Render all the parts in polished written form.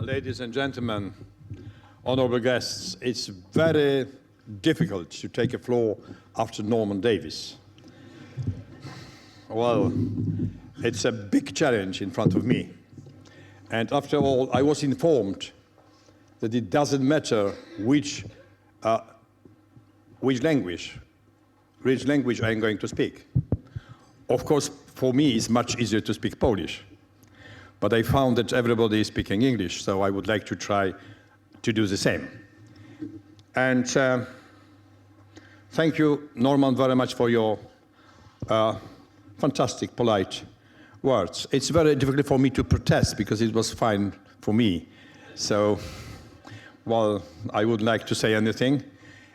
Ladies and gentlemen, honorable guests, it's very difficult to take a floor after Norman Davies. Well, it's a big challenge in front of me. And after all, I was informed that it doesn't matter which language I'm going to speak. Of course, for me, it's much easier to speak Polish. But I found that everybody is speaking English, so I would like to try to do the same. And thank you, Norman, very much for your fantastic, polite words. It's very difficult for me to protest because it was fine for me. So, well, I wouldn't like to say anything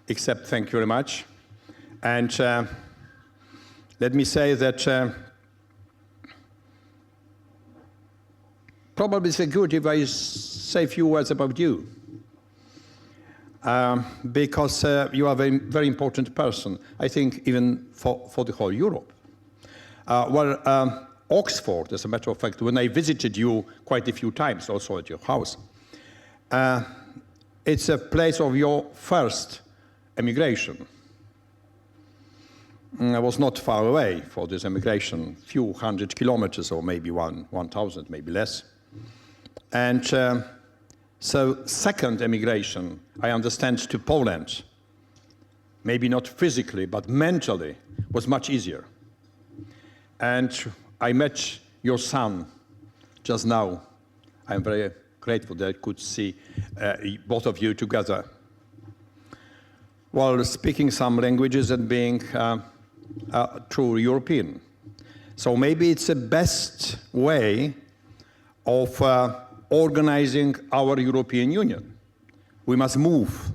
except thank you very much. And let me say that probably it's good if I say a few words about you, because you are a very, very important person, I think even for the whole Europe. Oxford, as a matter of fact, when I visited you quite a few times, also at your house, it's a place of your first emigration. I was not far away for this emigration, few hundred kilometers or maybe 1,000, maybe less. And so second emigration, I understand, to Poland, maybe not physically, but mentally, was much easier. And I met your son just now. I'm very grateful that I could see both of you together. While speaking some languages and being true European. So maybe it's the best way of organizing our European Union. We must move.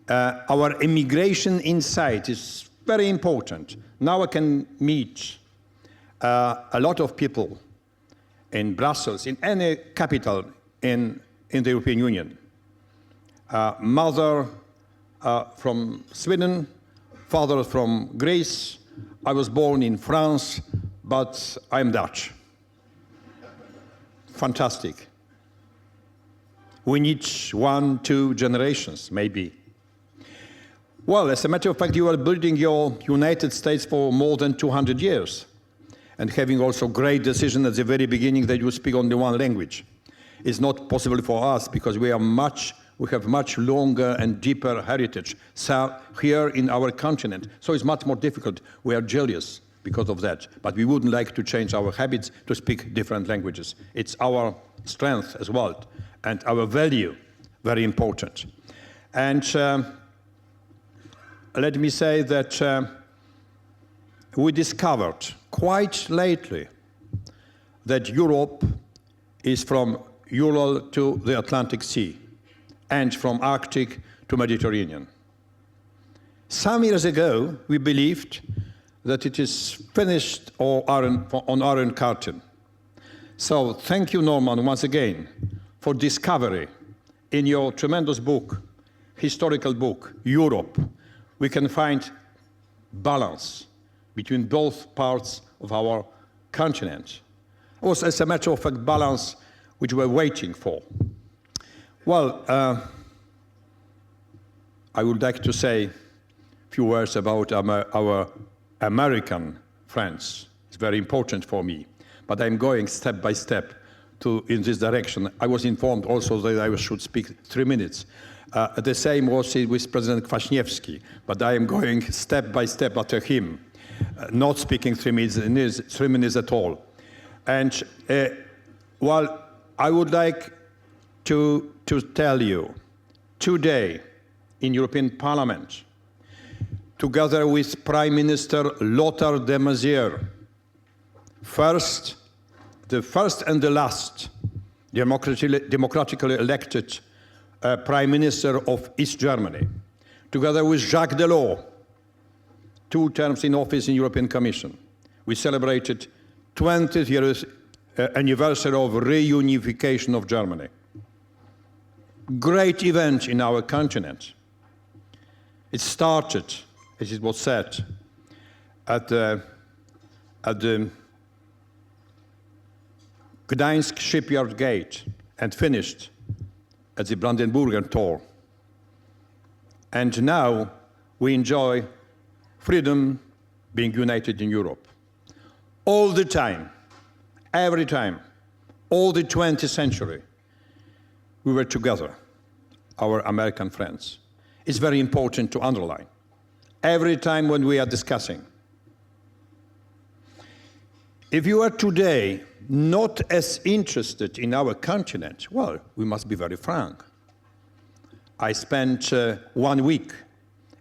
Our immigration inside is very important. Now I can meet a lot of people in Brussels, in any capital in the European Union. Mother from Sweden, father from Greece. I was born in France, but I'm Dutch. Fantastic. We need 1-2 generations, maybe. Well, as a matter of fact, you are building your United States for more than 200 years and having also great decision at the very beginning that you speak only one language. It's not possible for us because we have much longer and deeper heritage here in our continent. So it's much more difficult. We are jealous because of that. But we wouldn't like to change our habits to speak different languages. It's our strength as well, and our value, very important. And let me say that we discovered quite lately that Europe is from Ural to the Atlantic Sea, and from Arctic to Mediterranean. Some years ago, we believed that it is finished or on Iron Curtain. So thank you, Norman, once again, for discovery in your tremendous book, historical book, Europe. We can find balance between both parts of our continent. It was, as a matter of fact, balance which we were waiting for. Well, I would like to say a few words about our American friends. It's very important for me, but I'm going step by step in this direction. I was informed also that I should speak 3 minutes. The same was with President Kwaśniewski, but I am going step by step after him, not speaking 3 minutes at all. And well, I would like to tell you, today in European Parliament, together with Prime Minister Lothar de Maizière, the first and the last democratically elected Prime Minister of East Germany, together with Jacques Delors, 2 terms in office in European Commission, we celebrated 20th years anniversary of reunification of Germany. Great event in our continent. It started, as it was said, at the Gdańsk shipyard gate and finished at the Brandenburger Tor. And now we enjoy freedom, being united in Europe. All the time, every time, all the 20th century, we were together, our American friends. It's very important to underline. Every time when we are discussing. If you are today not as interested in our continent, well, we must be very frank. I spent 1 week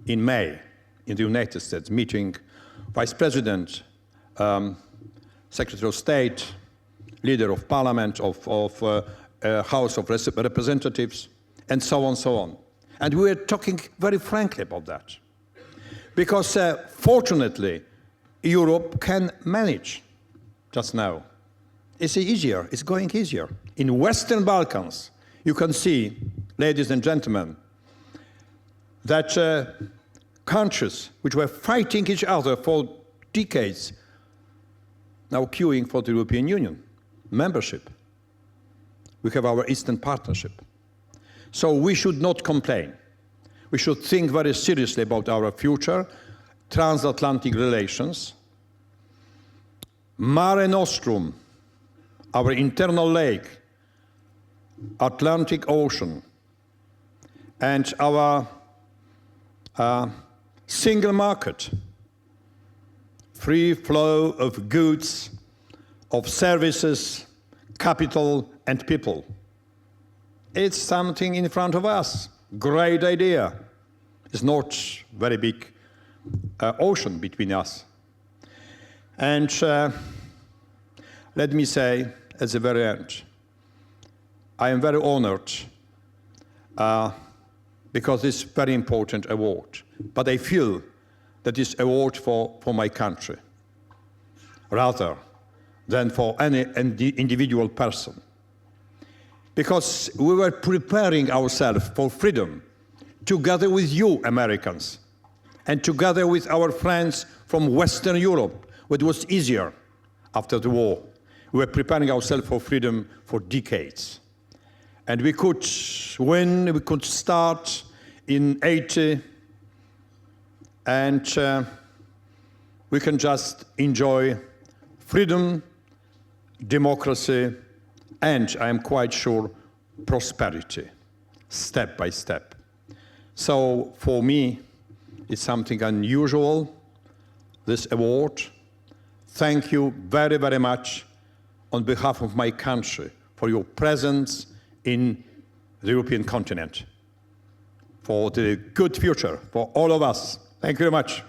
in May in the United States meeting Vice President, Secretary of State, Leader of Parliament, of House of Representatives, and so on, so on. And we were talking very frankly about that. Because fortunately, Europe can manage just now. It's easier, it's going easier. In Western Balkans, you can see, ladies and gentlemen, that countries which were fighting each other for decades now queuing for the European Union membership. We have our Eastern Partnership. So we should not complain. We should think very seriously about our future, transatlantic relations. Mare Nostrum, our internal lake, Atlantic Ocean, and our single market, free flow of goods, of services, capital, and people. It's something in front of us. Great idea. It's not very big ocean between us. And let me say at the very end, I am very honored because it's a very important award. But I feel that it's an award for my country, rather than for any individual person. Because we were preparing ourselves for freedom together with you, Americans, and together with our friends from Western Europe, it was easier after the war. We were preparing ourselves for freedom for decades. And we could win, we could start in 80, and we can just enjoy freedom, democracy, and I am quite sure prosperity, step by step. So for me, it's something unusual, this award. Thank you very, very much on behalf of my country for your presence in the European continent, for the good future for all of us. Thank you very much.